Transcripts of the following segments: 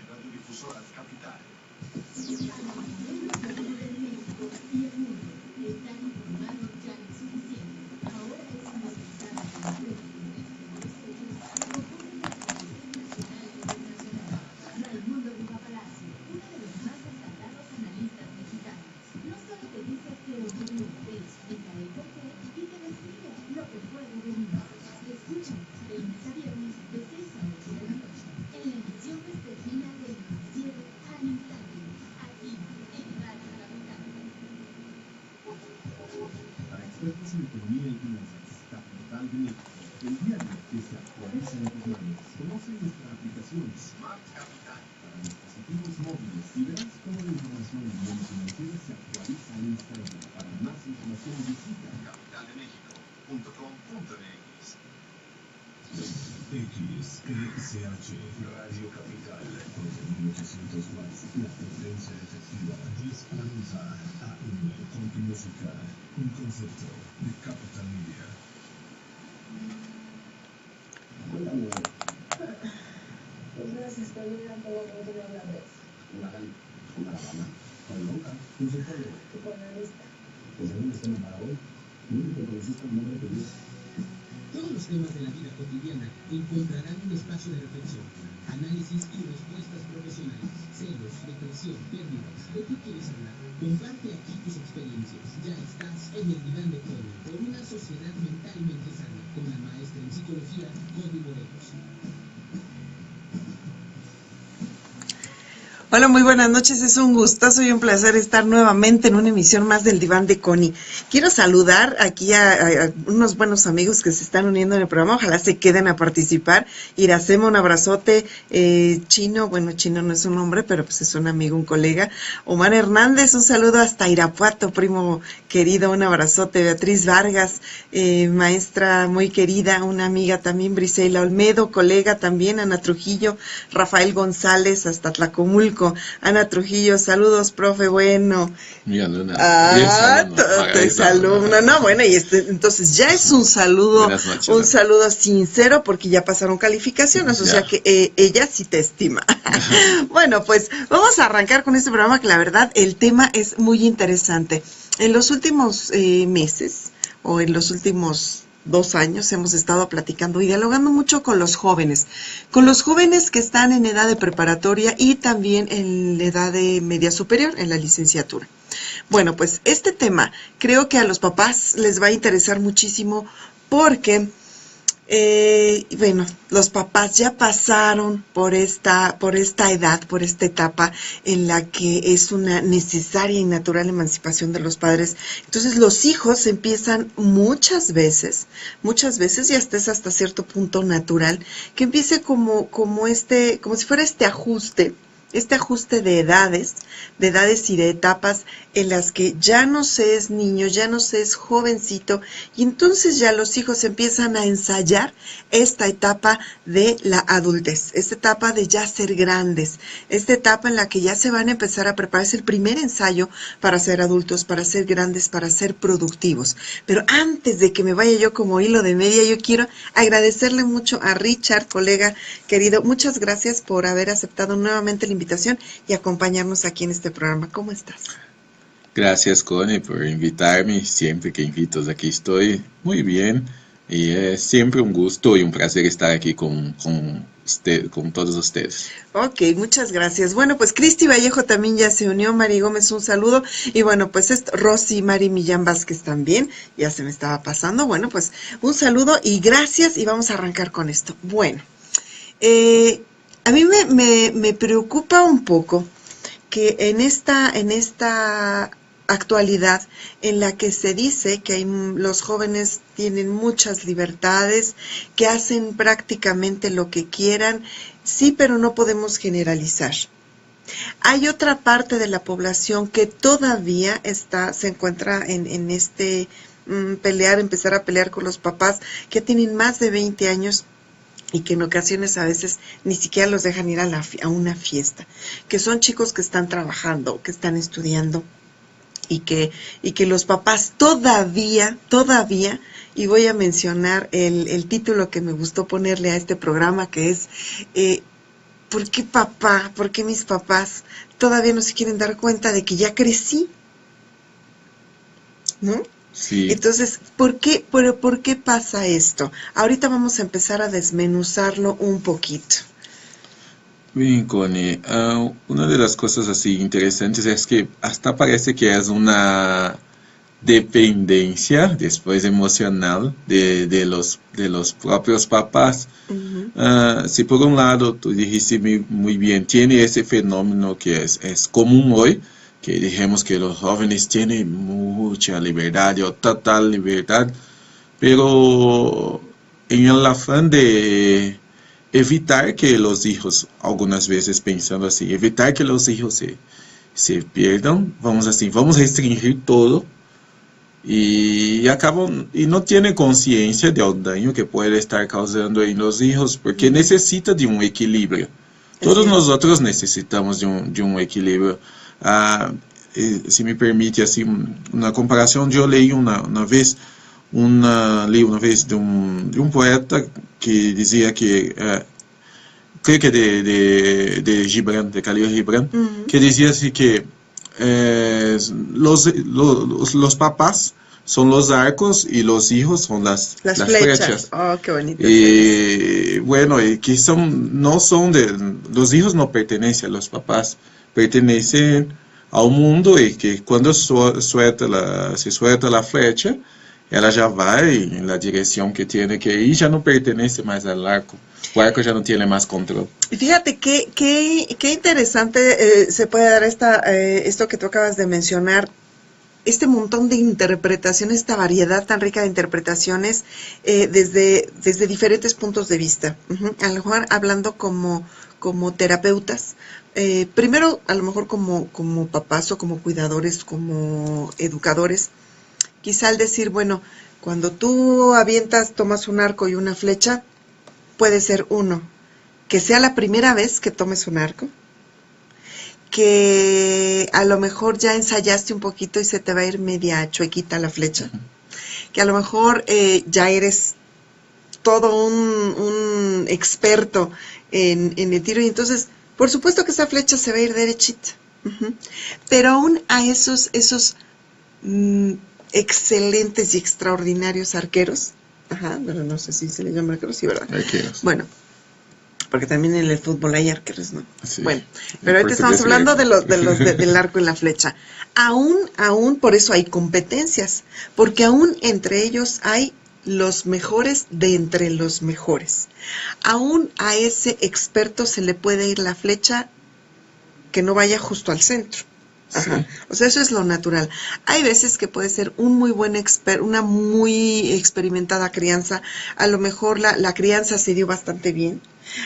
Radiodifusoras Capital. Expertos en economía y finanzas, Capital de México, el diario que se actualiza en tus manos. Conoce nuestra aplicación Smart Capital para dispositivos móviles y verás cómo la información en bienes financieros se actualiza al instante. Para más información visita capitaldemexico.com.mx. XESH Radio Capital 4800 watts, la potencia efectiva 1040 AM con tu música, un concepto de Capital Media. Pues gracias, pero yo ya todo lo que hablar de eso. Una rama, con loca, un psicólogo. Tu panelista. Pues en un tema para hoy, único que necesita un nombre que dice. Todos los temas de la vida cotidiana encontrarán un espacio de reflexión, análisis y respuestas profesionales. Celos, depresión, pérdidas. ¿De qué quieres hablar? Comparte aquí tus experiencias. Ya estás en el diván de Connie por una sociedad mentalmente sana con la maestra en psicología, Connie Morelos. Hola, muy buenas noches, es un gustazo y un placer estar nuevamente en una emisión más del Diván de Connie. Quiero saludar aquí a unos buenos amigos que se están uniendo en el programa, ojalá se queden a participar. Iracema, un abrazote. Chino, bueno, Chino no es un nombre, pero pues es un amigo, un colega. Omar Hernández, un saludo hasta Irapuato, primo querido, un abrazote. Beatriz Vargas, maestra muy querida, una amiga también. Brisela Olmedo, colega también. Ana Trujillo, Rafael González, hasta Tlacomulco. Ana Trujillo, saludos, profe, bueno. Mi alumna. Tu exalumna. No, bueno, y entonces ya es un saludo, noches, un saludo sincero porque ya pasaron calificaciones, o sea que ella sí te estima. Bueno, pues vamos a arrancar con este programa que la verdad el tema es muy interesante. En los últimos meses o en los últimos 2 años hemos estado platicando y dialogando mucho con los jóvenes que están en edad de preparatoria y también en edad de media superior, en la licenciatura. Bueno, pues este tema creo que a los papás les va a interesar muchísimo porque, bueno, los papás ya pasaron por esta edad, por esta etapa en la que es una necesaria y natural emancipación de los padres. Entonces los hijos empiezan muchas veces, y hasta es hasta cierto punto natural, que empiece como si fuera este ajuste de edades y de etapas en las que ya no se es niño, ya no se es jovencito, y entonces ya los hijos empiezan a ensayar esta etapa de la adultez, esta etapa de ya ser grandes, esta etapa en la que ya se van a empezar a prepararse el primer ensayo para ser adultos, para ser grandes, para ser productivos. Pero antes de que me vaya yo como hilo de media, yo quiero agradecerle mucho a Richard, colega querido, muchas gracias por haber aceptado nuevamente la invitación y acompañarnos aquí en este programa. ¿Cómo estás? Gracias, Connie, por invitarme. Siempre que invitas aquí estoy muy bien. Y es siempre un gusto y un placer estar aquí con todos ustedes. Ok, muchas gracias. Bueno, pues Cristi Vallejo también ya se unió, Mari Gómez, un saludo. Y bueno, pues Rosy, Mari Millán Vázquez también, ya se me estaba pasando. Bueno, pues un saludo y gracias y vamos a arrancar con esto. Bueno, a mí me preocupa un poco que en esta actualidad en la que se dice que los jóvenes tienen muchas libertades, que hacen prácticamente lo que quieran, sí, pero no podemos generalizar. Hay otra parte de la población que todavía se encuentra en este empezar a pelear con los papás que tienen más de 20 años y que en ocasiones a veces ni siquiera los dejan ir a una fiesta, que son chicos que están trabajando, que están estudiando, y que los papás todavía, y voy a mencionar el título que me gustó ponerle a este programa, que es ¿por qué papá, por qué mis papás todavía no se quieren dar cuenta de que ya crecí? ¿No? Sí. Entonces, ¿por qué pasa esto? Ahorita vamos a empezar a desmenuzarlo un poquito. Bien, Connie, una de las cosas así interesantes es que hasta parece que es una dependencia después emocional de los propios papás. Si por un lado tú dijiste muy bien, tiene ese fenómeno que es común hoy, que dijimos que los jóvenes tienen mucha libertad o total libertad, pero en el afán de evitar que los hijos, algunas veces pensando así, evitar que los hijos se pierdan, vamos a restringir todo y acaban y no tiene conciencia del daño que puede estar causando en los hijos, porque necesita de un equilibrio. Todos nosotros necesitamos de un equilibrio. Si me permite así una comparación, yo leí una vez de un poeta que decía que creo que de Gibran, de Khalil Gibran, que decía así que los papás son los arcos y los hijos son las flechas. Oh, qué bonito. Y bueno, que los hijos no pertenecen a los papás, pertenecen al mundo, y que cuando se suelta la flecha, ela já vai na direção que tiene que ir, ya no pertenece más al arco. El arco ya no tiene más control. Fíjate qué interesante se puede dar esto que tú acabas de mencionar, este montón de interpretaciones, esta variedad tan rica de interpretaciones desde diferentes puntos de vista. A lo mejor hablando como terapeutas, primero a lo mejor como papás o como cuidadores, como educadores, quizá al decir, bueno, cuando tú tomas un arco y una flecha, puede ser uno, que sea la primera vez que tomes un arco, que a lo mejor ya ensayaste un poquito y se te va a ir media chuequita la flecha, que a lo mejor ya eres todo un experto en el tiro, y entonces, por supuesto que esa flecha se va a ir derechita. Pero aún a esos excelentes y extraordinarios arqueros, pero no sé si se les llama arqueros, sí, ¿verdad? Arqueros. Bueno, porque también en el fútbol hay arqueros, ¿no? Sí. Bueno, pero ahorita estamos hablando del arco y la flecha. Aún por eso hay competencias, porque aún entre ellos hay los mejores de entre los mejores. Aún a ese experto se le puede ir la flecha que no vaya justo al centro. Sí. O sea, eso es lo natural. Hay veces que puede ser un muy buen una muy experimentada crianza. A lo mejor la crianza se dio bastante bien.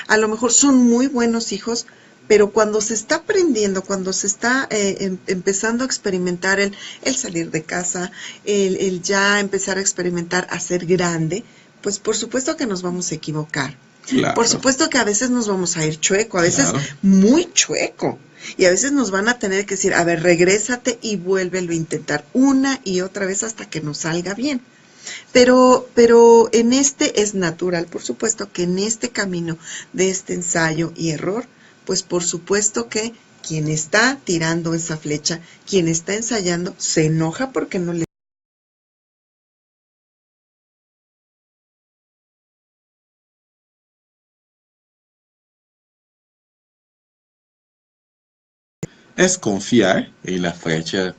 A lo mejor son muy buenos hijos, pero cuando se está aprendiendo, cuando se está empezando a experimentar el salir de casa, el ya empezar a experimentar a ser grande, pues por supuesto que nos vamos a equivocar. Claro. Por supuesto que a veces nos vamos a ir chueco, a veces muy chueco. Y a veces nos van a tener que decir, a ver, regrésate y vuélvelo a intentar una y otra vez hasta que nos salga bien. Pero en es natural, por supuesto que en este camino de este ensayo y error, pues por supuesto que quien está tirando esa flecha, quien está ensayando, se enoja porque no le... Es confiar en la flecha,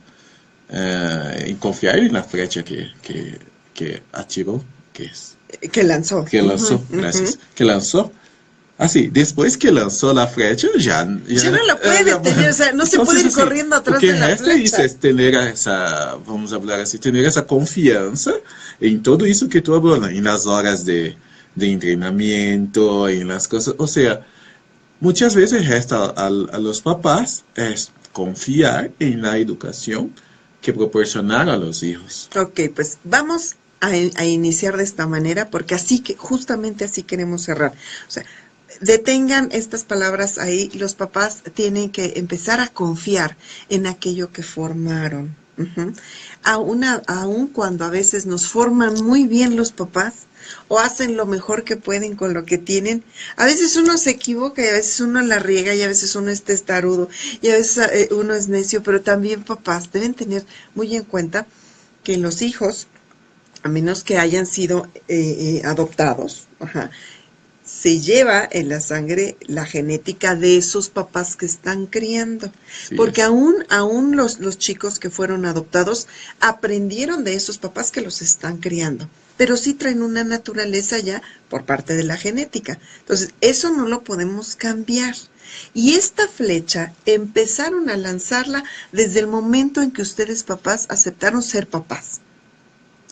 que atiró, que lanzó. Gracias. Que lanzó. Así, después que lanzó la flecha, ya no la puede detener, o sea, no se puede ir corriendo atrás de la flecha. Es tener vamos a hablar así, tener esa confianza en todo eso que tú hablas, en las horas de entrenamiento, en las cosas, o sea, muchas veces a los papás es confiar en la educación que proporcionar a los hijos. Ok, pues vamos a iniciar de esta manera, porque justamente así queremos cerrar. O sea, detengan estas palabras ahí, los papás tienen que empezar a confiar en aquello que formaron. Aún cuando a veces nos forman muy bien los papás, o hacen lo mejor que pueden con lo que tienen. A veces uno se equivoca y a veces uno la riega y a veces uno es testarudo y a veces uno es necio, pero también papás deben tener muy en cuenta que los hijos, a menos que hayan sido adoptados, se lleva en la sangre la genética de esos papás que están criando. Sí, porque aún los chicos que fueron adoptados aprendieron de esos papás que los están criando, pero sí traen una naturaleza ya por parte de la genética. Entonces, eso no lo podemos cambiar. Y esta flecha empezaron a lanzarla desde el momento en que ustedes papás aceptaron ser papás.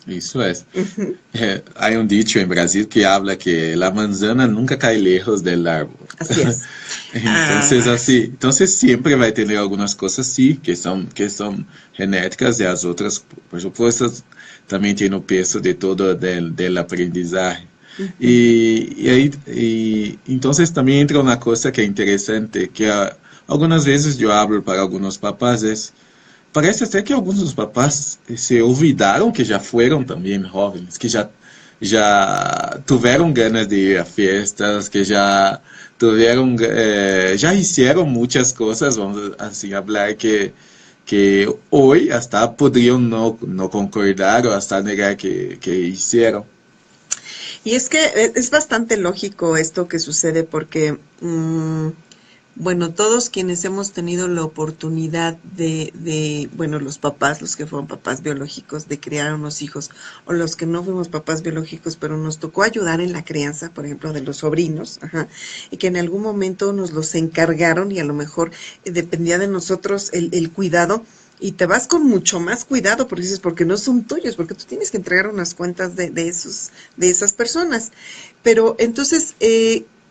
Isso é. Há um dicho em Brasil que habla que a manzana nunca cai lejos del árbol. Así es. Entonces sempre vai ter algumas coisas sim que são genéticas e as outras, por supuesto, também tem o peso de todo del aprendizagem. Entonces também entra uma coisa que é interessante, que algumas vezes eu hablo para alguns papás, parece até que alguns dos papás se olvidaram que já foram também jovens, que já tiveram ganas de ir a festas, que já tiveram, já fizeram muitas coisas, vamos assim falar, que hoje hasta poderiam não concordar ou hasta negar que hicieron. Y es que es bastante lógico esto que sucede porque... bueno, todos quienes hemos tenido la oportunidad bueno, los papás, los que fueron papás biológicos, de criar unos hijos, o los que no fuimos papás biológicos, pero nos tocó ayudar en la crianza, por ejemplo, de los sobrinos, y que en algún momento nos los encargaron y a lo mejor dependía de nosotros el cuidado, y te vas con mucho más cuidado porque dices, porque no son tuyos, porque tú tienes que entregar unas cuentas de esas personas. Pero entonces...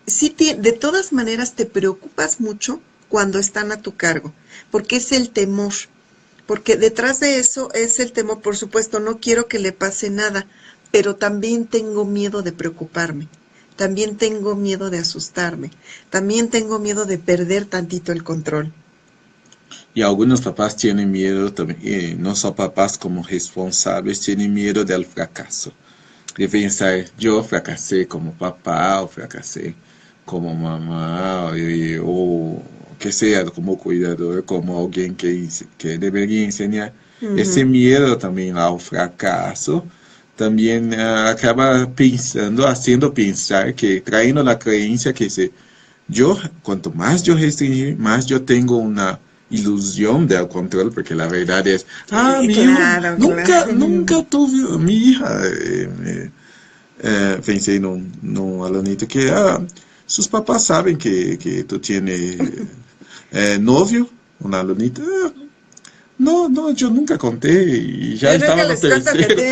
sí, de todas maneras te preocupas mucho cuando están a tu cargo, porque es el temor, porque detrás de eso es el temor, por supuesto, no quiero que le pase nada, pero también tengo miedo de preocuparme, también tengo miedo de asustarme, también tengo miedo de perder tantito el control. Y algunos papás tienen miedo también, no solo papás como responsables, tienen miedo del fracaso, de pensar, yo fracasé como papá o fracasé como mamá, o que sea como cuidador, como alguien que debería enseñar. Ese miedo también al fracaso también acaba haciendo pensar que, trayendo la creencia que cuanto más yo restringir, más yo tengo una ilusión del control, porque la verdad es, nunca tuve, mi hija, pensé num alunito que, sus papás saben que tú tienes novio, una alunita, no, yo nunca conté y ya estaba en el tercero,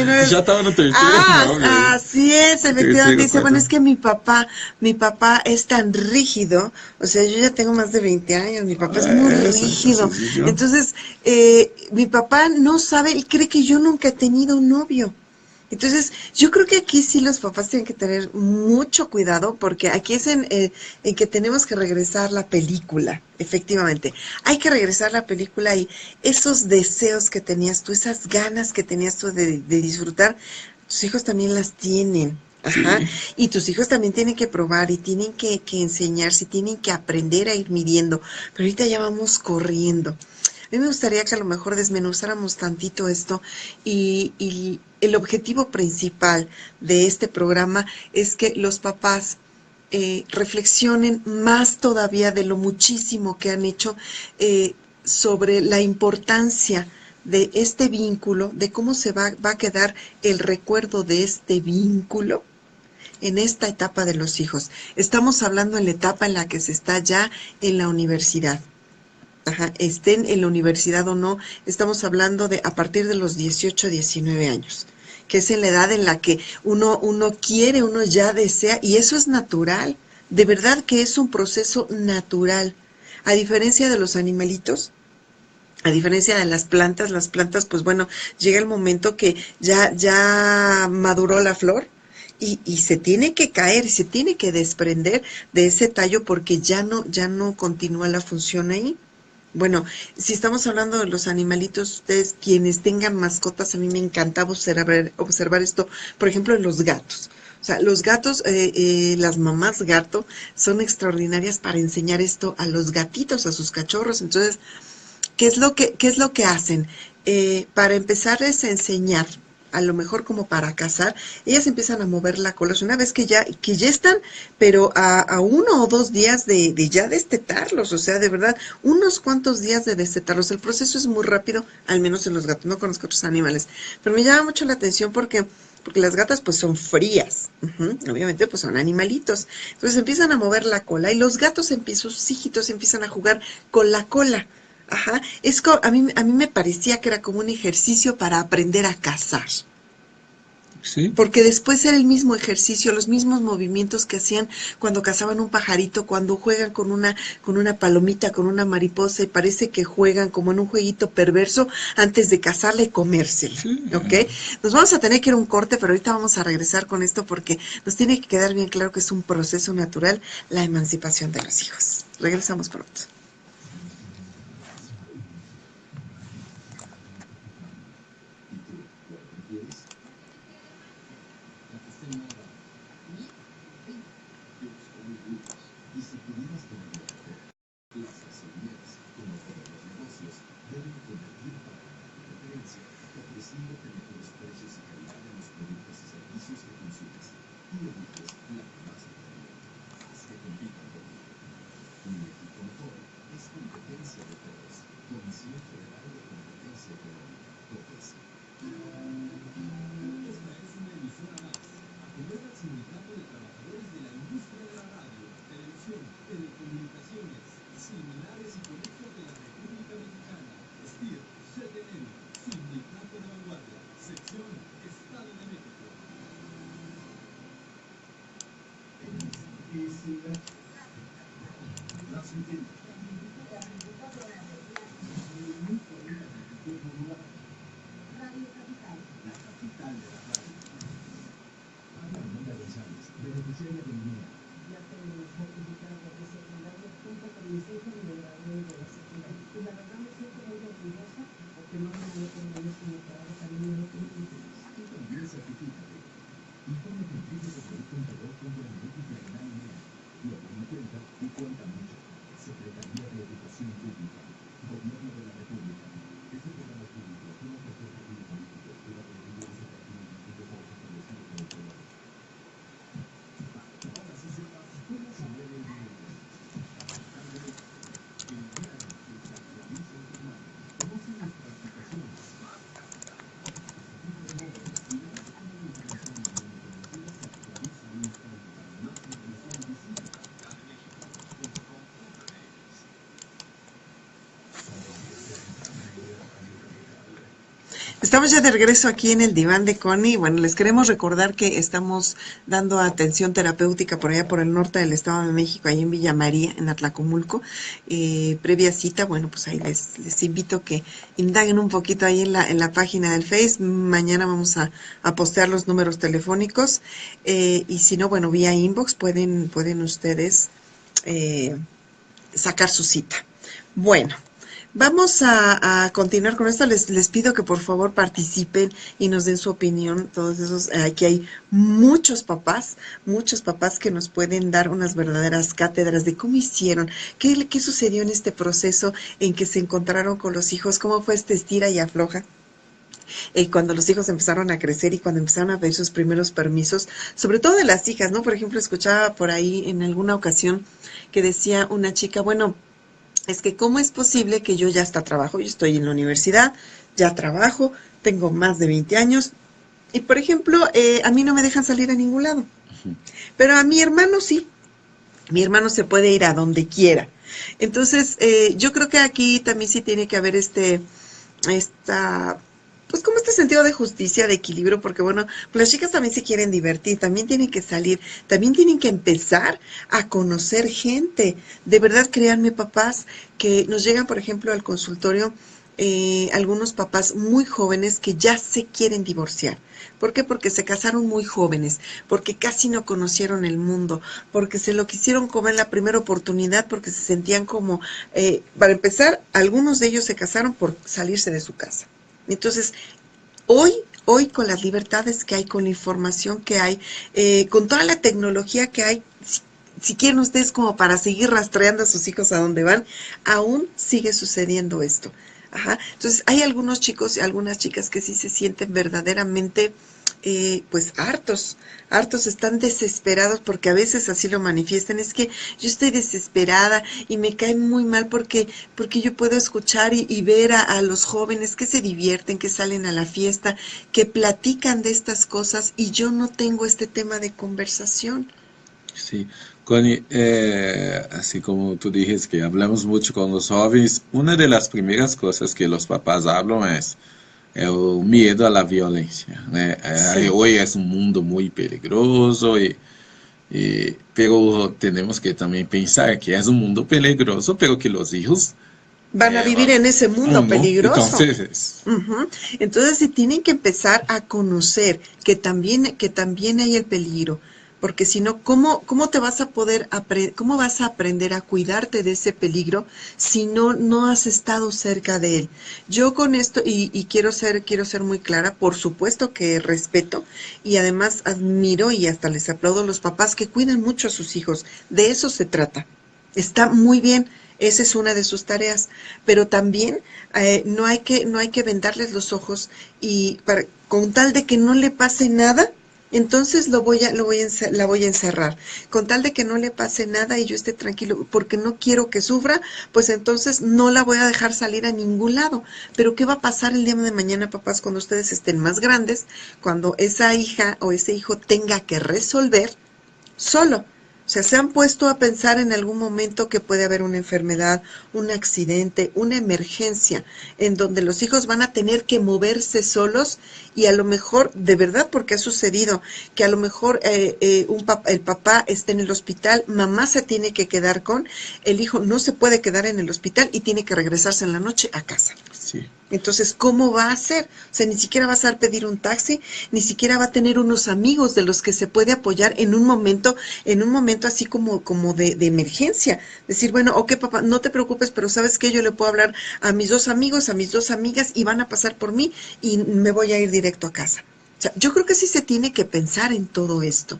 novio. Así es, efectivamente, dice, bueno, es que mi papá es tan rígido, o sea, yo ya tengo más de 20 años, mi papá es muy rígido, entonces, mi papá no sabe, él cree que yo nunca he tenido un novio. Entonces, yo creo que aquí sí los papás tienen que tener mucho cuidado, porque aquí es en que tenemos que regresar la película, efectivamente. Hay que regresar la película y esos deseos que tenías tú, esas ganas que tenías tú de disfrutar, tus hijos también las tienen. Y tus hijos también tienen que probar y tienen que enseñarse, tienen que aprender a ir midiendo. Pero ahorita ya vamos corriendo. A mí me gustaría que a lo mejor desmenuzáramos tantito esto y el objetivo principal de este programa es que los papás reflexionen más todavía de lo muchísimo que han hecho sobre la importancia de este vínculo, de cómo se va a quedar el recuerdo de este vínculo en esta etapa de los hijos. Estamos hablando en la etapa en la que se está ya en la universidad. Estén en la universidad o no, estamos hablando de a partir de los 18, 19 años, que es en la edad en la que uno quiere, uno ya desea, y eso es natural, de verdad que es un proceso natural, a diferencia de los animalitos, a diferencia de las plantas, pues bueno, llega el momento que ya maduró la flor, y se tiene que caer, se tiene que desprender de ese tallo porque ya no continúa la función ahí. Bueno, si estamos hablando de los animalitos, ustedes quienes tengan mascotas, a mí me encantaba observar esto, por ejemplo, en los gatos. O sea, los gatos, las mamás gato son extraordinarias para enseñar esto a los gatitos, a sus cachorros. Entonces, qué es lo que hacen? Para empezarles a enseñar, a lo mejor como para cazar, ellas empiezan a mover la cola. Una vez que ya están, pero a 1 o 2 días de ya destetarlos, o sea, de verdad, unos cuantos días de destetarlos. El proceso es muy rápido, al menos en los gatos, no conozco otros animales. Pero me llama mucho la atención porque las gatas pues son frías, obviamente pues son animalitos. Entonces empiezan a mover la cola y los gatos, sus hijitos empiezan a jugar con la cola. Ajá, a mí me parecía que era como un ejercicio para aprender a cazar. Sí. Porque después era el mismo ejercicio, los mismos movimientos que hacían cuando cazaban un pajarito, cuando juegan con una palomita, con una mariposa, y parece que juegan como en un jueguito perverso antes de cazarla y comérsela. Sí. ¿Ok? Nos vamos a tener que ir a un corte, pero ahorita vamos a regresar con esto porque nos tiene que quedar bien claro que es un proceso natural la emancipación de los hijos. Regresamos pronto. Estamos ya de regreso aquí en el diván de Connie. Bueno, les queremos recordar que estamos dando atención terapéutica por allá por el norte del Estado de México, ahí en Villa María, en Atlacomulco. Previa cita, bueno, pues ahí les invito a que indaguen un poquito ahí en la página del Face. Mañana vamos a postear los números telefónicos. Y si no, bueno, vía inbox pueden ustedes sacar su cita. Bueno. Vamos a continuar con esto. Les pido que por favor participen y nos den su opinión. Todos esos, aquí hay muchos papás que nos pueden dar unas verdaderas cátedras de cómo hicieron, qué sucedió en este proceso en que se encontraron con los hijos, cómo fue este estira y afloja. Cuando los hijos empezaron a crecer y cuando empezaron a pedir sus primeros permisos, sobre todo de las hijas, ¿no? Por ejemplo, escuchaba por ahí en alguna ocasión que decía una chica, bueno, es que ¿cómo es posible que yo ya hasta trabajo? Yo estoy en la universidad, ya trabajo, tengo más de 20 años y, por ejemplo, a mí no me dejan salir a ningún lado. Pero a mi hermano sí. Mi hermano se puede ir a donde quiera. Entonces, yo creo que aquí también sí tiene que haber pues como este sentido de justicia, de equilibrio, porque bueno, pues las chicas también se quieren divertir, también tienen que salir, también tienen que empezar a conocer gente. De verdad, créanme, papás, que nos llegan, por ejemplo, al consultorio algunos papás muy jóvenes que ya se quieren divorciar. ¿Por qué? Porque se casaron muy jóvenes, porque casi no conocieron el mundo, porque se lo quisieron comer en la primera oportunidad, porque se sentían como, para empezar, algunos de ellos se casaron por salirse de su casa. Entonces, hoy hoy con las libertades que hay, con la información que hay, con toda la tecnología que hay, si quieren ustedes como para seguir rastreando a sus hijos a dónde van, aún sigue sucediendo esto. Ajá. Entonces hay algunos chicos y algunas chicas que sí se sienten verdaderamente pues hartos, están desesperados porque a veces así lo manifiestan. Es que yo estoy desesperada y me cae muy mal porque yo puedo escuchar y ver a los jóvenes que se divierten, que salen a la fiesta, que platican de estas cosas y yo no tengo este tema de conversación. Sí, Connie, así como tú dices que hablamos mucho con los jóvenes, una de las primeras cosas que los papás hablan es el miedo a la violencia, né? Sí. Hoy es un mundo muy peligroso, pero tenemos que también pensar que es un mundo peligroso, pero que los hijos van a vivir en ese mundo peligroso. Entonces se tienen que empezar a conocer que también hay el peligro. Porque si no, ¿cómo te vas a poder cómo vas a aprender a cuidarte de ese peligro si no has estado cerca de él? Yo con esto, y quiero ser muy clara, por supuesto que respeto y además admiro y hasta les aplaudo a los papás que cuiden mucho a sus hijos. De eso se trata. Está muy bien. Esa es una de sus tareas, pero también no hay que vendarles los ojos y con tal de que no le pase nada. Entonces la voy a encerrar, con tal de que no le pase nada y yo esté tranquilo, porque no quiero que sufra, pues entonces no la voy a dejar salir a ningún lado. Pero ¿qué va a pasar el día de mañana, papás, cuando ustedes estén más grandes, cuando esa hija o ese hijo tenga que resolver solo? O sea, se han puesto a pensar en algún momento que puede haber una enfermedad, un accidente, una emergencia, en donde los hijos van a tener que moverse solos y a lo mejor, de verdad, porque ha sucedido, que a lo mejor el papá está en el hospital, mamá se tiene que quedar el hijo no se puede quedar en el hospital y tiene que regresarse en la noche a casa. Sí. Entonces, ¿cómo va a hacer? O sea, ni siquiera va a saber pedir un taxi, ni siquiera va a tener unos amigos de los que se puede apoyar en un momento así como de emergencia. Decir, bueno, ok, papá, no te preocupes, pero ¿sabes qué? Yo le puedo hablar a mis 2 amigos, a mis 2 amigas y van a pasar por mí y me voy a ir directo a casa. O sea, yo creo que sí se tiene que pensar en todo esto.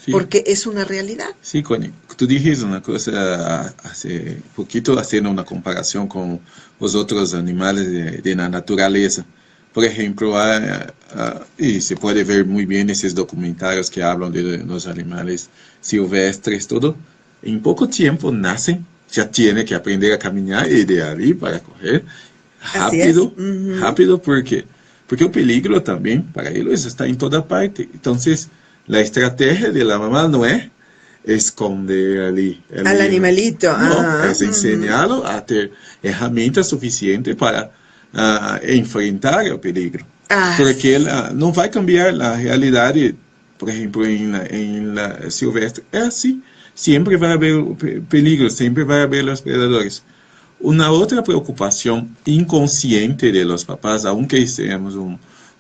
Sí. Porque es una realidad. Sí, Connie, tú dijiste una cosa hace poquito, haciendo una comparación con los otros animales de la naturaleza. Por ejemplo, y se puede ver muy bien esos documentarios que hablan de los animales silvestres, todo. En poco tiempo nacen, ya tienen que aprender a caminar y de ahí para correr rápido, rápido, porque el peligro también para ellos está en toda parte. Entonces, la estrategia de la mamá no es esconder al animalito, no, es enseñarlo a tener herramientas suficientes para enfrentar el peligro. Porque él no va a cambiar la realidad, por ejemplo, en la silvestre. Es así, siempre va a haber peligro, siempre va a haber los predadores. Una otra preocupación inconsciente de los papás, aunque estemos en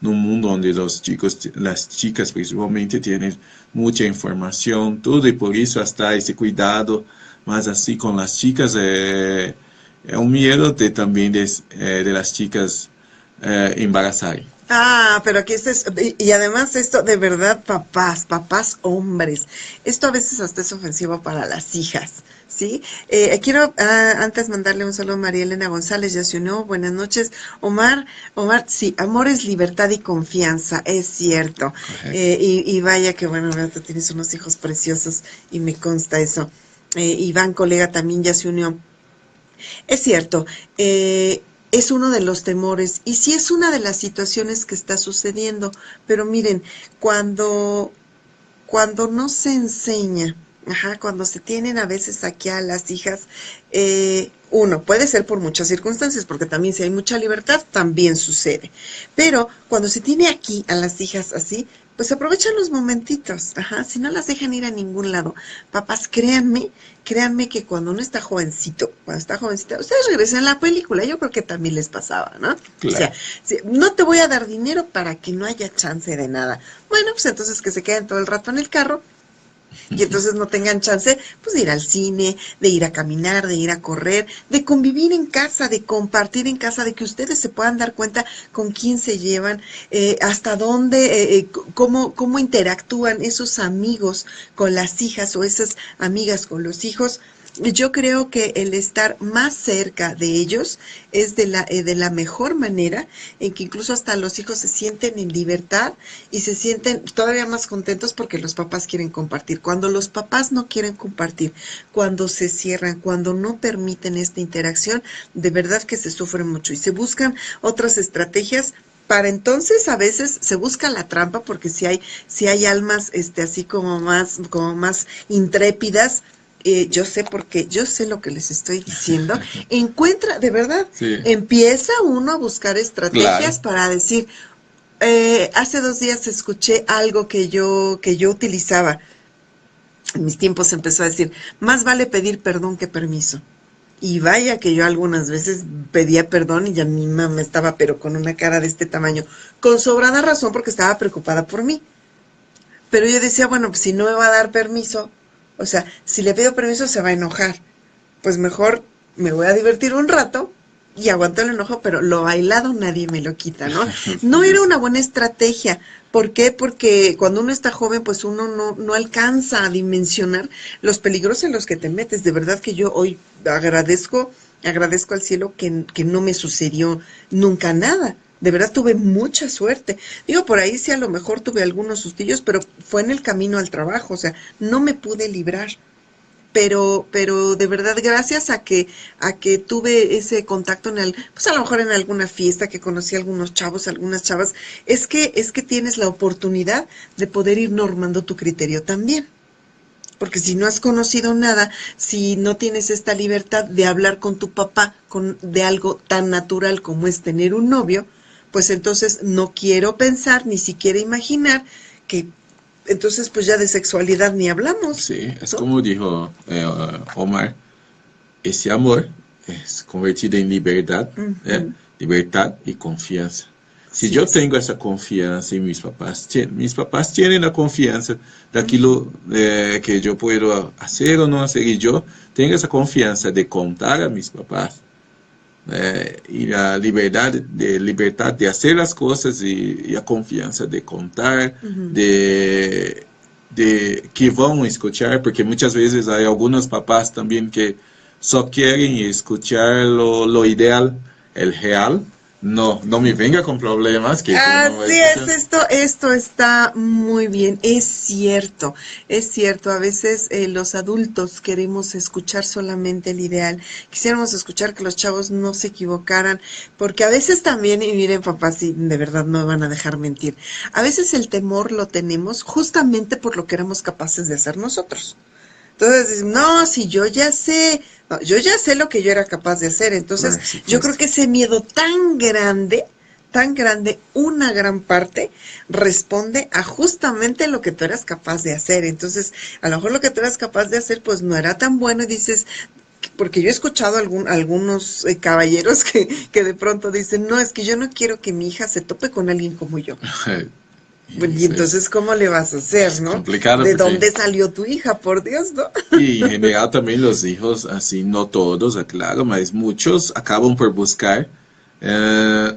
un mundo donde los chicos, las chicas principalmente tienen mucha información, todo, y por eso hasta ese cuidado más así con las chicas, un miedo también de las chicas embarazar. Pero aquí y además esto de verdad, papás hombres, esto a veces hasta es ofensivo para las hijas, ¿sí? Quiero antes mandarle un saludo a María Elena González, ya se unió, buenas noches. Omar, sí, amor es libertad y confianza, es cierto. Y vaya que bueno, tú tienes unos hijos preciosos y me consta eso. Iván, colega, también ya se unió. Es cierto, es uno de los temores y sí es una de las situaciones que está sucediendo, pero miren, cuando no se enseña, cuando se tienen a veces aquí a las hijas, uno, puede ser por muchas circunstancias, porque también si hay mucha libertad, también sucede, pero cuando se tiene aquí a las hijas así, pues aprovechan los momentitos, si no las dejan ir a ningún lado. Papás, créanme que cuando uno está jovencita, ustedes regresan a la película, yo creo que también les pasaba, ¿no? Claro. O sea, no te voy a dar dinero para que no haya chance de nada. Bueno, pues entonces que se queden todo el rato en el carro Y entonces no tengan chance, pues, de ir al cine, de ir a caminar, de ir a correr, de convivir en casa, de compartir en casa, de que ustedes se puedan dar cuenta con quién se llevan, hasta dónde, cómo interactúan esos amigos con las hijas o esas amigas con los hijos. Yo creo que el estar más cerca de ellos es de la mejor manera, en que incluso hasta los hijos se sienten en libertad y se sienten todavía más contentos porque los papás quieren compartir. Cuando los papás no quieren compartir, cuando se cierran, cuando no permiten esta interacción, de verdad que se sufre mucho y se buscan otras estrategias. Para entonces a veces se busca la trampa, porque si hay almas así como más intrépidas. Yo sé, porque yo sé lo que les estoy diciendo. Encuentra, de verdad, sí. Empieza uno a buscar estrategias, claro, para decir, hace 2 días escuché algo que yo utilizaba. En mis tiempos empezó a decir, más vale pedir perdón que permiso. Y vaya que yo algunas veces pedía perdón y ya mi mamá estaba, pero con una cara de este tamaño, con sobrada razón, porque estaba preocupada por mí. Pero yo decía, bueno, pues si no me va a dar permiso, o sea, si le pido permiso se va a enojar, pues mejor me voy a divertir un rato y aguanto el enojo, pero lo bailado nadie me lo quita, ¿no? No era una buena estrategia. ¿Por qué? Porque cuando uno está joven, pues uno no alcanza a dimensionar los peligros en los que te metes. De verdad que yo hoy agradezco al cielo que no me sucedió nunca nada. De verdad tuve mucha suerte. Digo, por ahí sí a lo mejor tuve algunos sustillos, pero fue en el camino al trabajo, o sea, no me pude librar. Pero de verdad, gracias a que tuve ese contacto pues a lo mejor en alguna fiesta, que conocí a algunos chavos, algunas chavas, es que tienes la oportunidad de poder ir normando tu criterio también. Porque si no has conocido nada, si no tienes esta libertad de hablar con tu papá de algo tan natural como es tener un novio, pues entonces no quiero pensar, ni siquiera imaginar que entonces pues ya de sexualidad ni hablamos. Sí, es, ¿no?, como dijo Omar, ese amor es convertido en libertad, libertad y confianza. Si sí, yo tengo esa confianza en mis papás tienen la confianza de aquello que yo puedo hacer o no hacer, y yo tengo esa confianza de contar a mis papás. Y la libertad de hacer las cosas y la confianza de contar, de que van a escuchar, porque muchas veces hay algunos papás también que solo quieren escuchar lo ideal, el real. No me venga con problemas. Que así es, esto está muy bien, es cierto, a veces los adultos queremos escuchar solamente el ideal, quisiéramos escuchar que los chavos no se equivocaran, porque a veces también, y miren papás, sí, de verdad no me van a dejar mentir, a veces el temor lo tenemos justamente por lo que éramos capaces de hacer nosotros. Entonces, no, si yo ya sé lo que yo era capaz de hacer. Entonces, yo creo que ese miedo tan grande, una gran parte responde a justamente lo que tú eras capaz de hacer. Entonces, a lo mejor lo que tú eras capaz de hacer, pues no era tan bueno, y dices, porque yo he escuchado algunos caballeros que de pronto dicen, no, es que yo no quiero que mi hija se tope con alguien como yo. Y entonces, ¿cómo le vas a hacer, no? Complicado. ¿De dónde salió tu hija, por Dios, no? Y en general también los hijos, así, no todos, claro, mas muchos acaban por buscar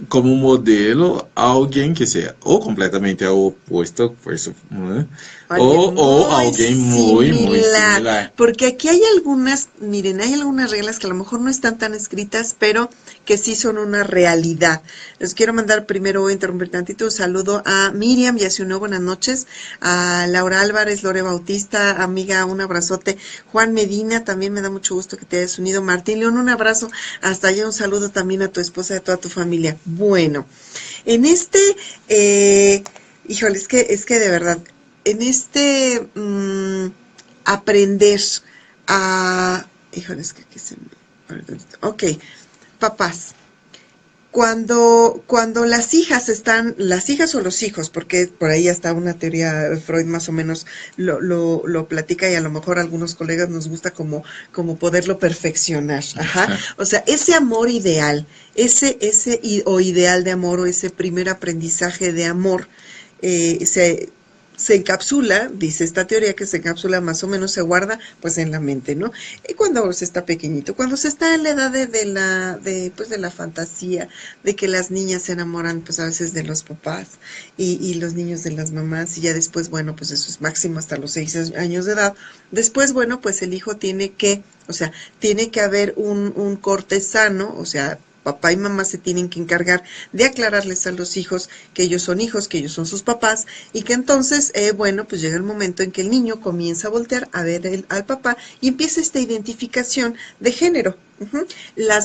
como modelo a alguien que sea o completamente opuesto, pues, o alguien muy similar. Porque aquí hay algunas reglas que a lo mejor no están tan escritas, pero que sí son una realidad. Les quiero mandar primero, voy a interrumpir tantito, un saludo a Miriam Yasunó, buenas noches, a Laura Álvarez, Lore Bautista, amiga, un abrazote, Juan Medina, también me da mucho gusto que te hayas unido, Martín León, un abrazo, hasta allá, un saludo también a tu esposa y a toda tu familia. Bueno, en híjole, es que de verdad, en aprender a, híjole, es que aquí se me... Ok, papás, cuando las hijas o los hijos, porque por ahí está una teoría, Freud más o menos lo platica, y a lo mejor a algunos colegas nos gusta como poderlo perfeccionar, ajá, o sea, ese amor ideal, ese ideal de amor, o ese primer aprendizaje de amor, se encapsula, dice esta teoría que se encapsula más o menos, se guarda pues en la mente, ¿no? Y cuando se está pequeñito, cuando se está en la edad de la fantasía, de que las niñas se enamoran pues a veces de los papás y los niños de las mamás, y ya después, bueno, pues eso es máximo hasta los 6 años de edad. Después, bueno, pues el hijo tiene que, o sea, tiene que haber un corte sano, o sea, papá y mamá se tienen que encargar de aclararles a los hijos que ellos son hijos, que ellos son sus papás, y que entonces, bueno, pues llega el momento en que el niño comienza a voltear a ver al papá y empieza esta identificación de género.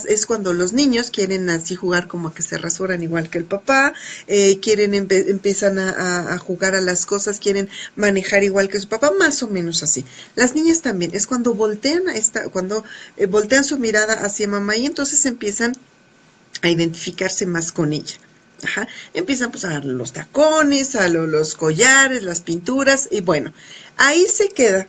Es cuando los niños quieren así jugar como a que se rasuran igual que el papá, empiezan a jugar a las cosas, quieren manejar igual que su papá, más o menos así. Las niñas también, es cuando voltean su mirada hacia mamá y entonces empiezan a identificarse más con ella. Ajá. Empiezan pues a los tacones, los collares, las pinturas, y bueno, ahí se queda.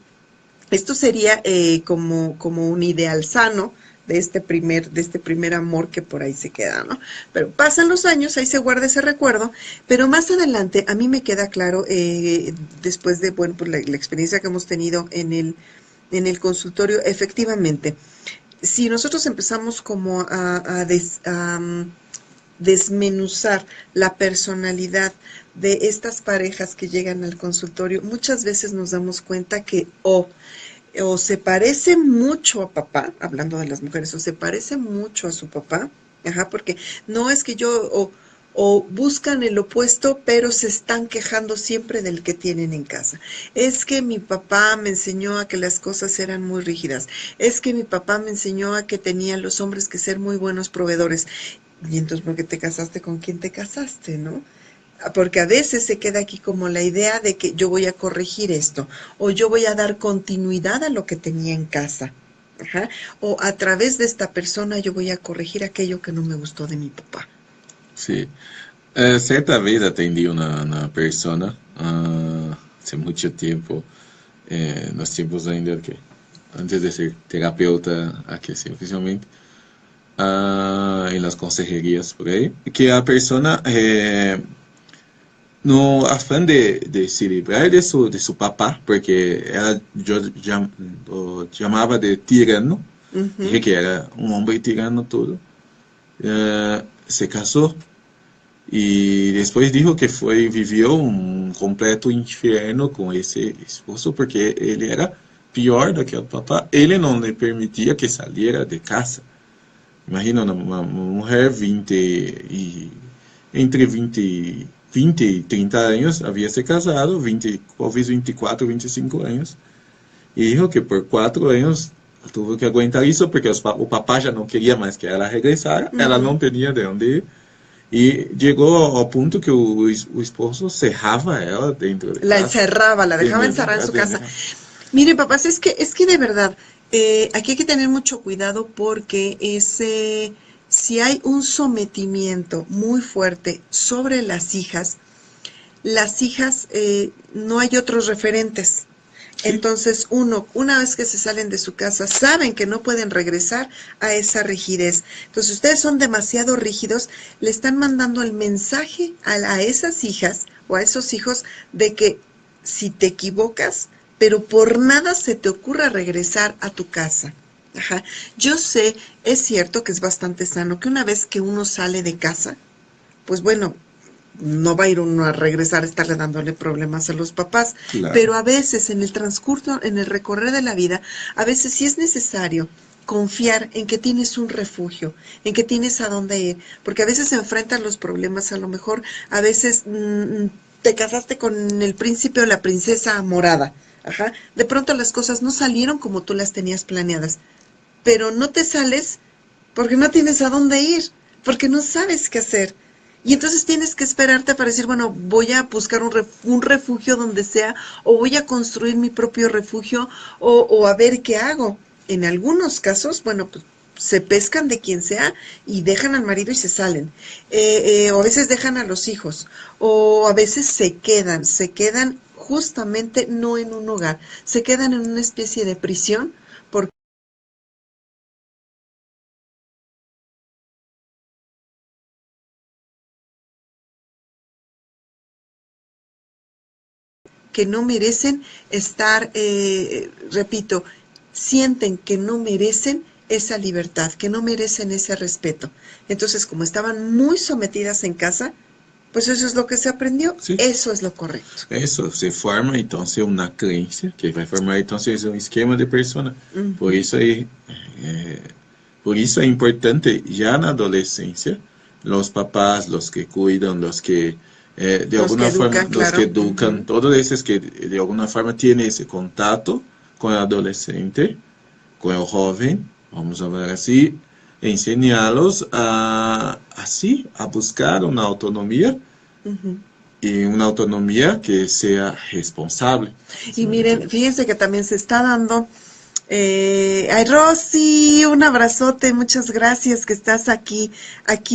Esto sería como un ideal sano de este primer amor que por ahí se queda, ¿no? Pero pasan los años, ahí se guarda ese recuerdo, pero más adelante a mí me queda claro, después de, bueno, pues la experiencia que hemos tenido en el consultorio, efectivamente, si nosotros empezamos como a desmenuzar la personalidad de estas parejas que llegan al consultorio, muchas veces nos damos cuenta que o se parece mucho a papá, hablando de las mujeres, o se parece mucho a su papá, ajá, porque no es que o buscan el opuesto, pero se están quejando siempre del que tienen en casa. Es que mi papá me enseñó a que las cosas eran muy rígidas. Es que mi papá me enseñó a que tenían los hombres que ser muy buenos proveedores. Y entonces, ¿por qué te casaste con quién te casaste, no? Porque a veces se queda aquí como la idea de que yo voy a corregir esto, o yo voy a dar continuidad a lo que tenía en casa. Ajá. O a través de esta persona yo voy a corregir aquello que no me gustó de mi papá. Sí. Certa vez atendí una persona hace mucho tiempo, nos tiempos ainda que antes de ser terapeuta aquí sí, oficialmente, en las consejerías por ahí, que a persona no afán de se livrar de su papá, porque ela lo llamaba de tirano, dije que era un hombre tirano todo, se casó. Y después dijo que vivió un completo infierno con ese esposo porque él era pior do que el papá. Él no le permitía que saliera de casa. Imagina uma mulher entre 20 y 30 años, había se casado, 20, talvez 24, 25 años, y dijo que por 4 años tuvo que aguentar eso porque o papá ya no quería más que ela regresara, ela não tenía de onde ir. E chegou ao ponto que o esposo cerrava ela dentro de casa. La encerraba, la dejaba encerrada en su casa. Miren, papás, es que de verdad, aquí hay que tener mucho cuidado porque si hay un sometimiento muy fuerte sobre las hijas no hay otros referentes. Sí. Entonces, una vez que se salen de su casa, saben que no pueden regresar a esa rigidez. Entonces, ustedes son demasiado rígidos, le están mandando el mensaje a esas hijas o a esos hijos de que si te equivocas, pero por nada se te ocurra regresar a tu casa. Ajá. Yo sé, es cierto que es bastante sano que una vez que uno sale de casa, pues bueno, no va a ir uno a regresar a estarle dándole problemas a los papás, claro. Pero a veces en el transcurso, en el recorrer de la vida, a veces sí es necesario confiar en que tienes un refugio, en que tienes a dónde ir, porque a veces se enfrentan los problemas, a lo mejor a veces te casaste con el príncipe o la princesa morada, ajá, de pronto las cosas no salieron como tú las tenías planeadas, pero no te sales porque no tienes a dónde ir, porque no sabes qué hacer. Y entonces tienes que esperarte para decir, bueno, voy a buscar un refugio donde sea, o voy a construir mi propio refugio, o a ver qué hago. En algunos casos, bueno, pues se pescan de quien sea y dejan al marido y se salen. O a veces dejan a los hijos, o a veces se quedan justamente no en un hogar, se quedan en una especie de prisión, porque que no merecen estar, repito, sienten que no merecen esa libertad, que no merecen ese respeto. Entonces, como estaban muy sometidas en casa, pues eso es lo que se aprendió, sí. Eso es lo correcto. Eso, se forma entonces una creencia, que va a formar entonces un esquema de persona. Por eso es importante ya en la adolescencia, los papás, los que cuidan, los que de alguna forma, los que educan, todos esos que de alguna forma tienen ese contacto con el adolescente, con el joven, vamos a ver así, enseñarlos a buscar una autonomía y una autonomía que sea responsable. Y miren, fíjense que también se está dando, ay Rosy, un abrazote, muchas gracias que estás aquí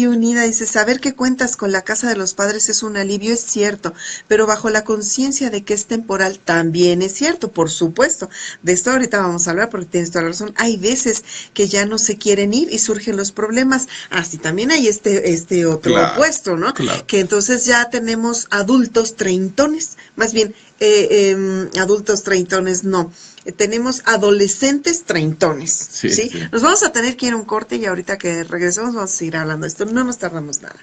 unida. Dice, saber que cuentas con la casa de los padres es un alivio, es cierto, pero bajo la conciencia de que es temporal también es cierto, por supuesto. De esto ahorita vamos a hablar porque tienes toda la razón. Hay veces que ya no se quieren ir y surgen los problemas. Así también hay este otro opuesto, ¿no? Claro. Que entonces ya tenemos adultos treintones, más bien adultos treintones no. Tenemos adolescentes treintones, ¿sí? Nos vamos a tener que ir a un corte y ahorita que regresemos vamos a seguir hablando de esto. No nos tardamos nada.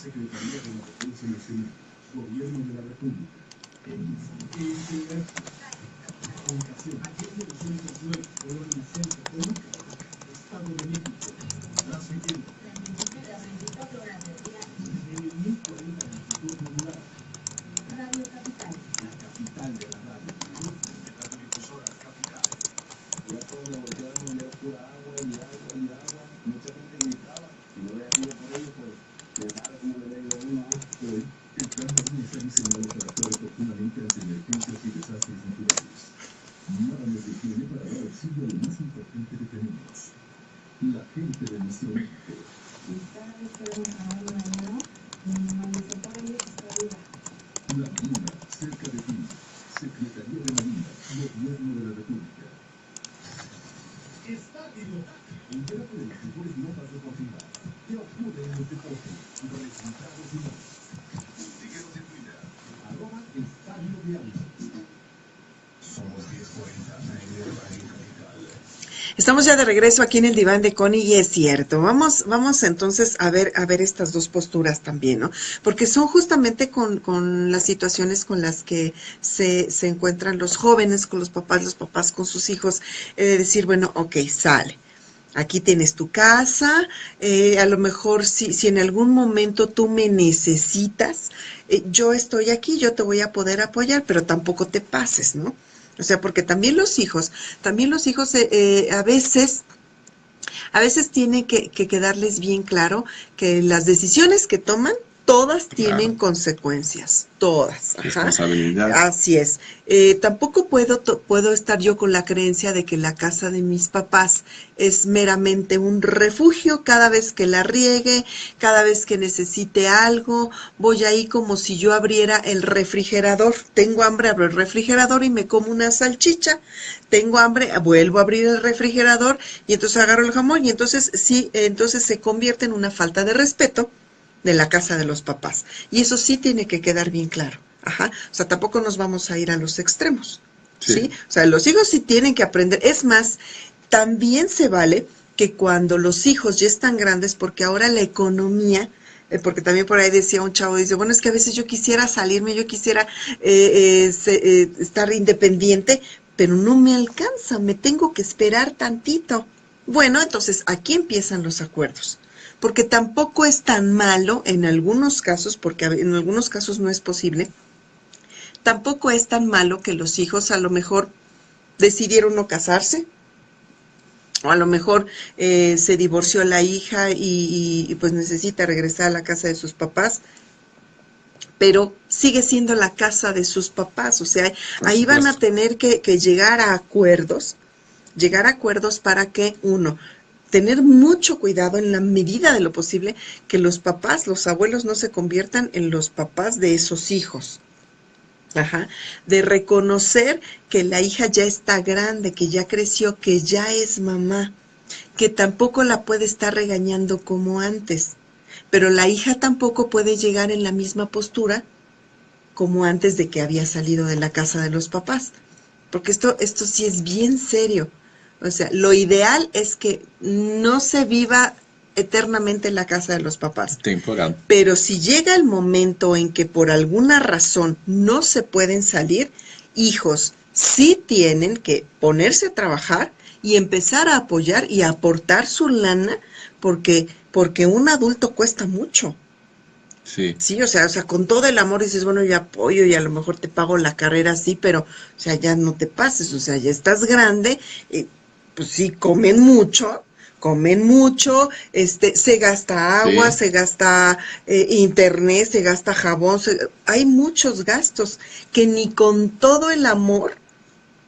Secretaría de la Defensa Nacional, Gobierno de la República, Comunicación, Agencia de Comunicación, Color Vicente, Estado de México, transmitiendo las 24 horas del día en el 1040 altitud modular. Radio Capital, la capital de la radio, de las emisoras capitales. Ya todos la voltearon ya pura agua y agua y agua. Mucha gente gritaba, y no le hacía por ello, pues. El plan marino está diseñado para actuar oportunamente ante emergencias y desastres naturales. Nada nos detiene para dar auxilio a lo más importante que tenemos, la gente de nuestro México. La Marina, cerca de ti. Secretaría de Marina, Gobierno de la República. Estadio. Entérate de las mejores notas deportivas. ¿Qué ocurre en los deportes? Resultados y más. Síguenos en Twitter. @Estadio Diario. Somos 1040 Radio Capital. Estamos ya de regreso aquí en el diván de Connie y es cierto. Vamos entonces a ver estas dos posturas también, ¿no? Porque son justamente con las situaciones con las que se encuentran los jóvenes con los papás con sus hijos, decir, bueno, ok, sale. Aquí tienes tu casa, a lo mejor si en algún momento tú me necesitas, yo estoy aquí, yo te voy a poder apoyar, pero tampoco te pases, ¿no? O sea, porque también los hijos a veces tiene que quedarles bien claro que las decisiones que toman, todas tienen consecuencias, todas. Responsabilidad. Así es. Tampoco puedo estar yo con la creencia de que la casa de mis papás es meramente un refugio. Cada vez que la riegue, cada vez que necesite algo, voy ahí como si yo abriera el refrigerador. Tengo hambre, abro el refrigerador y me como una salchicha. Tengo hambre, vuelvo a abrir el refrigerador y entonces agarro el jamón y entonces sí, entonces se convierte en una falta de respeto de la casa de los papás. Y eso sí tiene que quedar bien claro. O sea, tampoco nos vamos a ir a los extremos. ¿Sí? O sea, los hijos sí tienen que aprender. Es más, también se vale que cuando los hijos ya están grandes, porque ahora la economía, porque también por ahí decía un chavo, dice, bueno, es que a veces yo quisiera salirme, yo quisiera estar independiente, pero no me alcanza, me tengo que esperar tantito. Bueno, entonces aquí empiezan los acuerdos. Porque tampoco es tan malo en algunos casos, porque en algunos casos no es posible, tampoco es tan malo que los hijos a lo mejor decidieron no casarse, o a lo mejor se divorció la hija y pues necesita regresar a la casa de sus papás, pero sigue siendo la casa de sus papás, o sea, ahí van a tener que llegar a acuerdos para que uno, tener mucho cuidado en la medida de lo posible que los papás, los abuelos no se conviertan en los papás de esos hijos. Ajá, de reconocer que la hija ya está grande, que ya creció, que ya es mamá, que tampoco la puede estar regañando como antes, pero la hija tampoco puede llegar en la misma postura como antes de que había salido de la casa de los papás, porque esto sí es bien serio. O sea, lo ideal es que no se viva eternamente en la casa de los papás. Temporal. Pero si llega el momento en que por alguna razón no se pueden salir, hijos sí tienen que ponerse a trabajar y empezar a apoyar y a aportar su lana, porque un adulto cuesta mucho. Sí. Sí, o sea, con todo el amor dices, bueno, yo apoyo y a lo mejor te pago la carrera así, pero, o sea, ya no te pases, o sea, ya estás grande, pues sí, comen mucho, se gasta agua, Sí. se gasta internet, se gasta jabón, hay muchos gastos que ni con todo el amor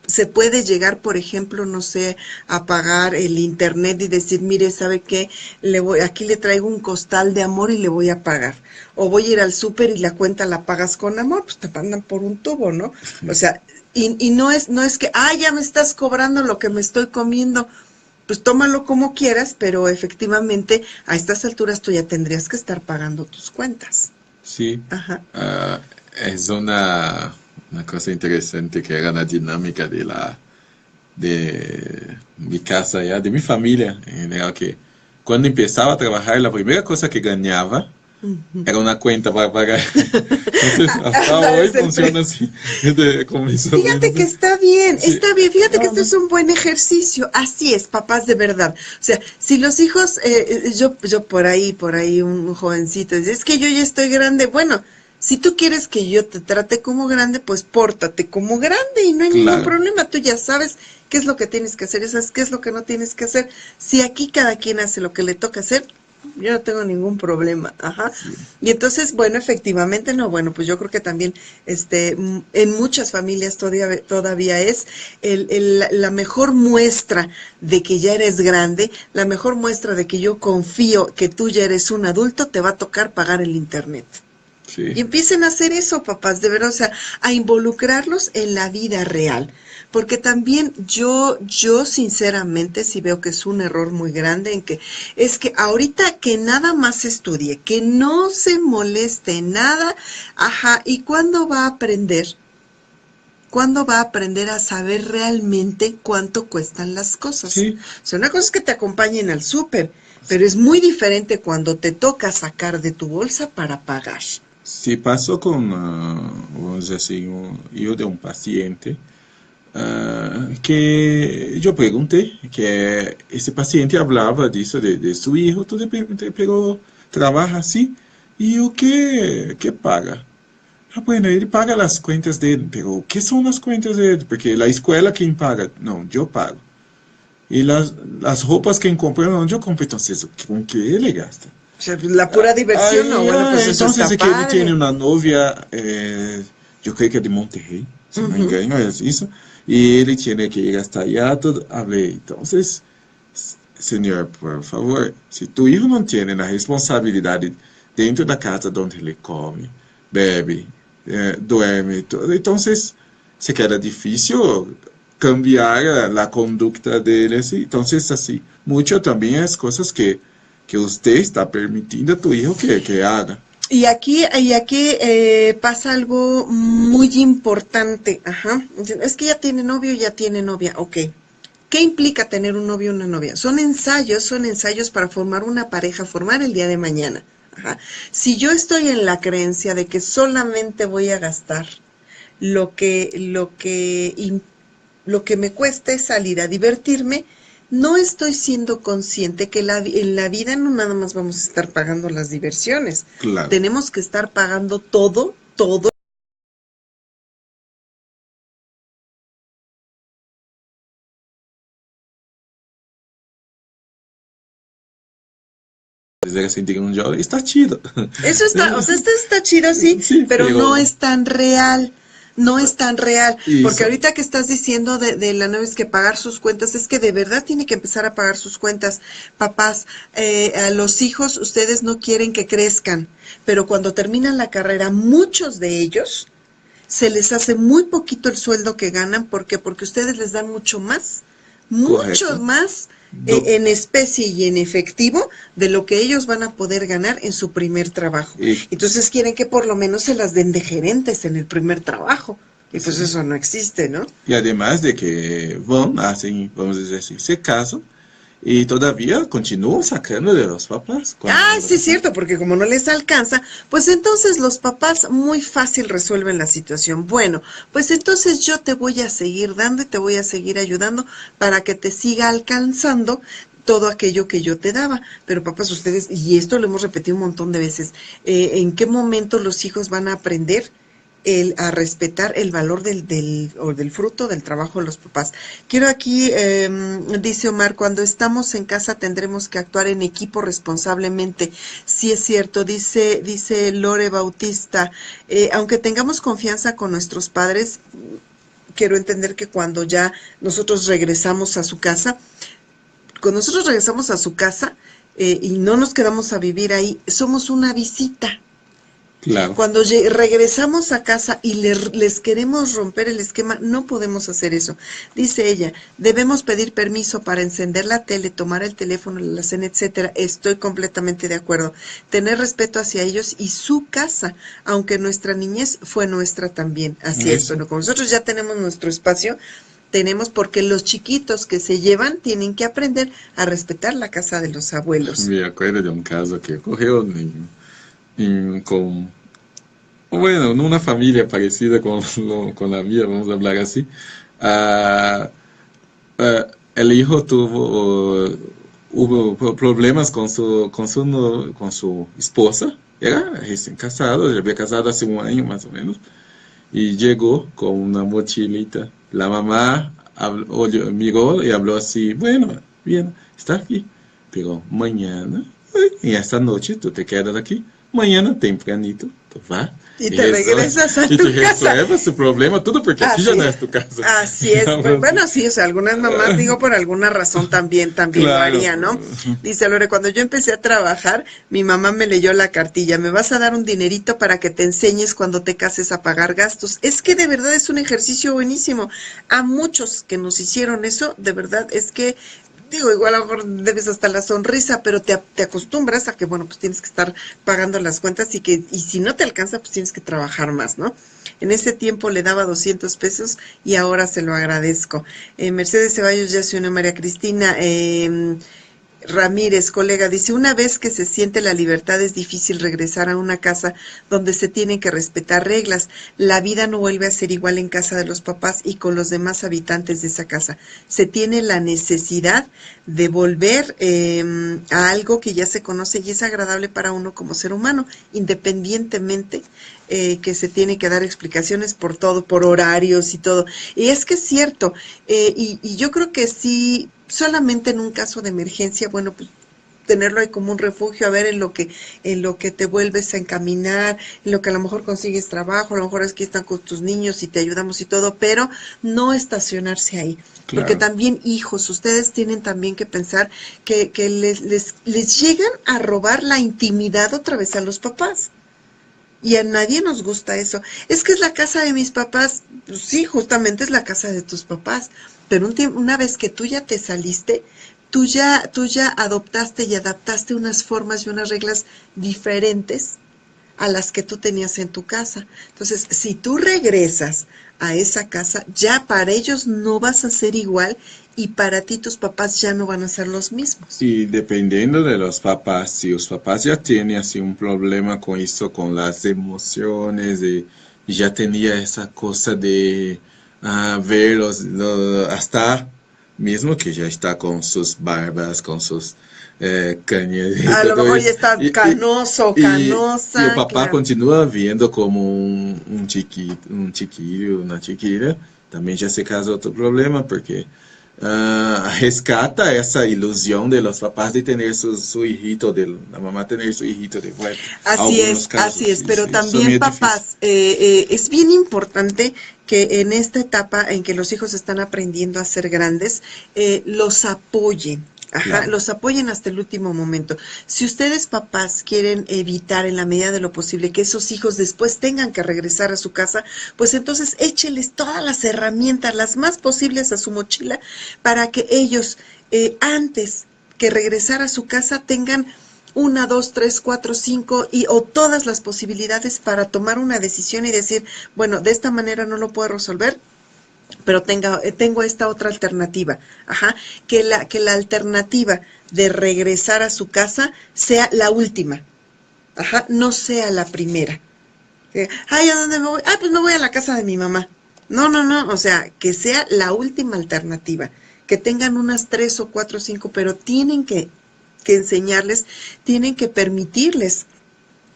se puede llegar, por ejemplo, no sé, a pagar el internet y decir, mire, ¿sabe qué? Aquí le traigo un costal de amor y le voy a pagar. O voy a ir al súper y la cuenta la pagas con amor, pues te mandan por un tubo, ¿no? O sea, y no es que, ya me estás cobrando lo que me estoy comiendo. Pues tómalo como quieras, pero efectivamente a estas alturas tú ya tendrías que estar pagando tus cuentas. Sí. Ajá. Es una cosa interesante que era la dinámica de mi casa ya, de mi familia en general, que cuando empezaba a trabajar la primera cosa que ganaba era una cuenta para pagar. Entonces, hasta hoy funciona así, con mis sobrinos. Fíjate que está bien, Sí. fíjate que este es un buen ejercicio, así es, papás de verdad. O sea, si los hijos, yo por ahí un jovencito dice, es que yo ya estoy grande, bueno, si tú quieres que yo te trate como grande, pues pórtate como grande y no hay ningún problema, tú ya sabes qué es lo que tienes que hacer, sabes qué es lo que no tienes que hacer. Si aquí cada quien hace lo que le toca hacer, yo no tengo ningún problema, ajá. Sí. Y entonces, bueno, efectivamente, no, bueno, pues yo creo que también, en muchas familias todavía es la mejor muestra de que ya eres grande, la mejor muestra de que yo confío que tú ya eres un adulto, te va a tocar pagar el internet. Sí. Y empiecen a hacer eso, papás, de verdad, o sea, a involucrarlos en la vida real. Porque también yo sinceramente sí veo que es un error muy grande es que ahorita que nada más estudie, que no se moleste nada, ajá, ¿y cuándo va a aprender? ¿Cuándo va a aprender a saber realmente cuánto cuestan las cosas? Sí. O sea, una cosa es que te acompañen al súper, pero es muy diferente cuando te toca sacar de tu bolsa para pagar. Sí, pasó con, vamos a decir así, yo de un paciente que yo pregunté, que ese paciente hablaba de eso, de su hijo, todo, pero trabaja así, y yo, ¿qué paga? Bueno, él paga las cuentas de él, pero ¿qué son las cuentas de él? Porque la escuela, ¿quién paga? No, yo pago. Y las ropas que compré, no, yo compré, entonces, ¿con qué le gasta? O sea, la pura diversión, no, bueno, pues eso entonces está es que él tiene padre. una novia, yo creo que de Monterrey, si no me engano, es eso, y él tiene que ir hasta allá, todo, a ver, entonces, señor, por favor, si tu hijo no tiene la responsabilidad dentro de la casa donde le come, bebe, duerme, todo, entonces se queda difícil cambiar la conducta de él, así. Entonces, así, mucho también es cosas que usted está permitiendo a tu hijo que haga. Y aquí pasa algo muy importante, ajá. Es que ya tiene novio, ya tiene novia, ok. ¿Qué implica tener un novio o una novia? Son ensayos para formar una pareja, formar el día de mañana. Ajá. Si yo estoy en la creencia de que solamente voy a gastar lo que me cueste salir a divertirme, no estoy siendo consciente que en la vida no nada más vamos a estar pagando las diversiones. Claro. Tenemos que estar pagando todo desde que sentir un jovem, está chido. Eso está, o sea, esto está chido, sí, pero no es tan real. No es tan real, porque ahorita que estás diciendo de la nueva es que pagar sus cuentas, es que de verdad tiene que empezar a pagar sus cuentas. Papás, a los hijos ustedes no quieren que crezcan, pero cuando terminan la carrera, muchos de ellos se les hace muy poquito el sueldo que ganan. ¿Por qué? Porque ustedes les dan mucho más en especie y en efectivo de lo que ellos van a poder ganar en su primer trabajo. Entonces quieren que por lo menos se las den de gerentes en el primer trabajo. Y pues eso no existe, ¿no? Y además de que hacen, vamos a decir así, se casan y todavía continúan sacando de los papás. Sí, es cierto, porque como no les alcanza, pues entonces los papás muy fácil resuelven la situación. Bueno, pues entonces yo te voy a seguir dando y te voy a seguir ayudando para que te siga alcanzando todo aquello que yo te daba. Pero papás, ustedes, y esto lo hemos repetido un montón de veces, ¿en qué momento los hijos van a aprender a respetar el valor del fruto del trabajo de los papás? Quiero aquí, dice Omar, cuando estamos en casa tendremos que actuar en equipo responsablemente. Sí es cierto, dice Lore Bautista, aunque tengamos confianza con nuestros padres, quiero entender que cuando ya nosotros regresamos a su casa, y no nos quedamos a vivir ahí, somos una visita. Claro. Cuando regresamos a casa y les queremos romper el esquema, no podemos hacer eso. Dice ella, debemos pedir permiso para encender la tele, tomar el teléfono, la cena, etcétera. Estoy completamente de acuerdo. Tener respeto hacia ellos y su casa, aunque nuestra niñez fue nuestra también. Así es, bueno, como nosotros ya tenemos nuestro espacio, porque los chiquitos que se llevan tienen que aprender a respetar la casa de los abuelos. Me acuerdo de un caso que ocurrió en una familia parecida con la mía, vamos a hablar así. El hijo hubo problemas con su esposa. Era recién casado, ya había casado hace un año más o menos, y llegó con una mochilita. La mamá miró y habló así, bueno, bien, está aquí, pero mañana, y esta noche tú te quedas aquí. Mañana tempranito, tú vas y te regresas a tu casa. Resuelves tu problema, todo porque aquí ya no es tu casa. Así es. Bueno, sí, o sea, algunas mamás, digo, por alguna razón también claro. Lo haría, ¿no? Dice Lore, cuando yo empecé a trabajar, mi mamá me leyó la cartilla, me vas a dar un dinerito para que te enseñes cuando te cases a pagar gastos. Es que de verdad es un ejercicio buenísimo. A muchos que nos hicieron eso, de verdad, es que digo, igual a lo mejor debes hasta la sonrisa, pero te acostumbras a que, bueno, pues tienes que estar pagando las cuentas y si no te alcanza, pues tienes que trabajar más, ¿no? En ese tiempo le daba 200 pesos y ahora se lo agradezco. Mercedes Ceballos ya se unió. María Cristina Ramírez, colega, dice, una vez que se siente la libertad es difícil regresar a una casa donde se tienen que respetar reglas. La vida no vuelve a ser igual en casa de los papás y con los demás habitantes de esa casa. Se tiene la necesidad de volver a algo que ya se conoce y es agradable para uno como ser humano, independientemente que se tiene que dar explicaciones por todo, por horarios y todo. Y es que es cierto, y yo creo que sí, solamente en un caso de emergencia, bueno, pues tenerlo ahí como un refugio, a ver en lo que te vuelves a encaminar, en lo que a lo mejor consigues trabajo, a lo mejor aquí están con tus niños y te ayudamos y todo, pero no estacionarse ahí. Claro. Porque también, hijos, ustedes tienen también que pensar que les llegan a robar la intimidad otra vez a los papás. Y a nadie nos gusta eso. Es que es la casa de mis papás. Pues sí, justamente es la casa de tus papás. Pero una vez que tú ya te saliste, tú ya adoptaste y adaptaste unas formas y unas reglas diferentes a las que tú tenías en tu casa. Entonces, si tú regresas a esa casa, ya para ellos no vas a ser igual y para ti tus papás ya no van a ser los mismos. Y dependiendo de los papás, si los papás ya tienen así un problema con esto, con las emociones, y ya tenía esa cosa de verlos hasta mismo que ya está con sus barbas, con sus cañas. A lo mejor ya está canosa. Y el papá continúa viendo como un chiquillo, una chiquilla. También ya se casa otro problema porque rescata esa ilusión de los papás de tener su hijito, de la mamá tener su hijito de vuelta. Así es, pero también papás, es bien importante que en esta etapa en que los hijos están aprendiendo a ser grandes, los apoyen. Claro. Los apoyen hasta el último momento. Si ustedes papás quieren evitar en la medida de lo posible que esos hijos después tengan que regresar a su casa, pues entonces écheles todas las herramientas, las más posibles a su mochila, para que ellos antes que regresar a su casa tengan 1, 2, 3, 4, 5 o todas las posibilidades para tomar una decisión y decir, bueno, de esta manera no lo puedo resolver, pero tengo esta otra alternativa, que la alternativa de regresar a su casa sea la última, no sea la primera. ¿A dónde me voy? Pues me voy a la casa de mi mamá. No, o sea, que sea la última alternativa, que tengan unas 3 o 4 o 5, pero tienen que enseñarles, tienen que permitirles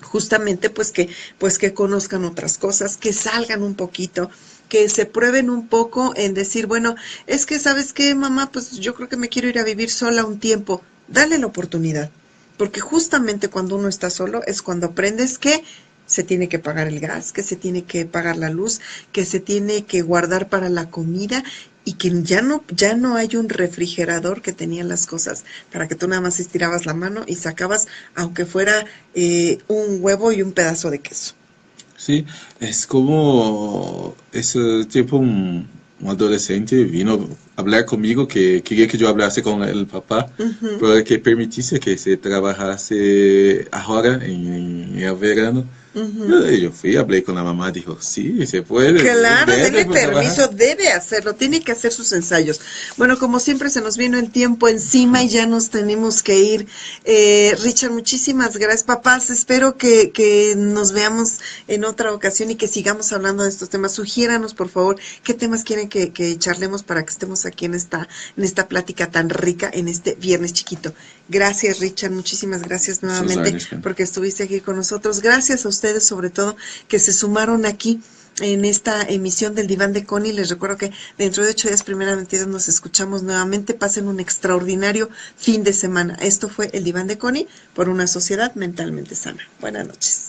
justamente pues que conozcan otras cosas, que salgan un poquito, que se prueben un poco en decir, bueno, es que ¿sabes qué, mamá? Pues yo creo que me quiero ir a vivir sola un tiempo. Dale la oportunidad, porque justamente cuando uno está solo es cuando aprendes que se tiene que pagar el gas, que se tiene que pagar la luz, que se tiene que guardar para la comida y que ya no hay un refrigerador que tenía las cosas para que tú nada más estirabas la mano y sacabas, aunque fuera un huevo y un pedazo de queso. Sí, es como ese tiempo un adolescente vino a hablar conmigo que quería que yo hablase con el papá, pero que permitiese que se trabajase ahora en el verano. Yo fui, hablé con la mamá, dijo, sí, se puede. Claro, denle permiso, debe hacerlo, tiene que hacer sus ensayos. Bueno, como siempre se nos vino el tiempo encima y ya nos tenemos que ir. Richard, muchísimas gracias, papás. Espero que nos veamos en otra ocasión y que sigamos hablando de estos temas. Sugiéranos, por favor, qué temas quieren que charlemos para que estemos aquí en esta plática tan rica en este viernes chiquito. Gracias, Richard, muchísimas gracias nuevamente porque estuviste aquí con nosotros. Gracias a ustedes, sobre todo, que se sumaron aquí en esta emisión del Diván de Connie. Les recuerdo que dentro de 8 días, primeramente, nos escuchamos nuevamente. Pasen un extraordinario fin de semana. Esto fue el Diván de Connie por una sociedad mentalmente sana. Buenas noches.